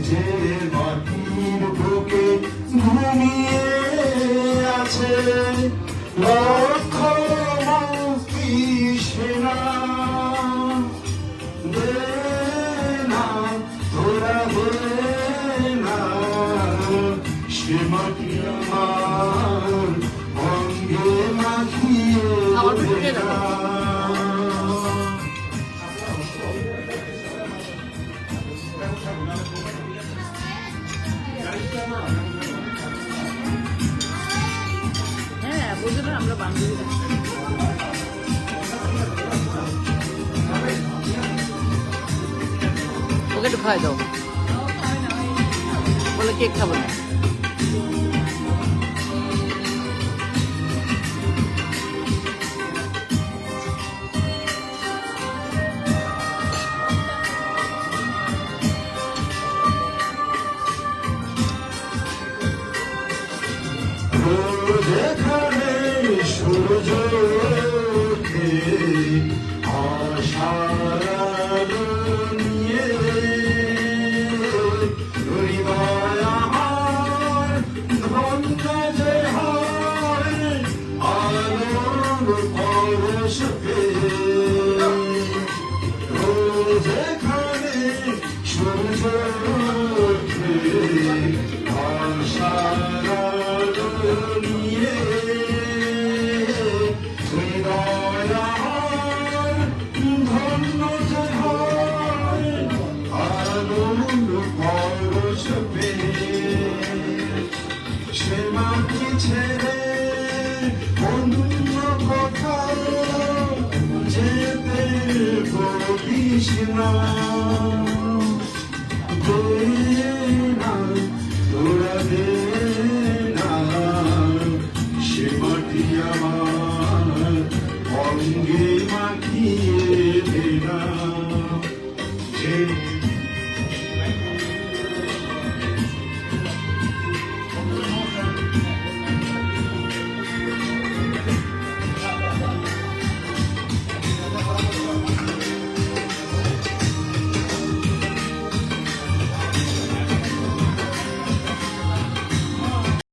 যে মাটির বুকে ঘুমিয়ে আছে লক্ষ মুক্তি সেনা, দে না তোরা দে না সে মাটি আমার অঙ্গে মাখিয়ে দে না। হ্যাঁ বুঝলো না আমরা বান্ধবীরা ওকে একটু খাওয়াই দাও, বলে কেক খাবো না। যেখানে সূর্য ওঠে আশার আলো নিয়ে, হৃদয় আমার ধন্য যে হয় আলোর পরশ পেয়ে। যেখানে সূর্য ওঠে আশার আলো নিয়ে, হৃদয় আমার ধন্য যে হয় আলোর পরশ পেয়ে। সে মাটি ছেড়ে অন্য কোথাও যেতে বলিস না।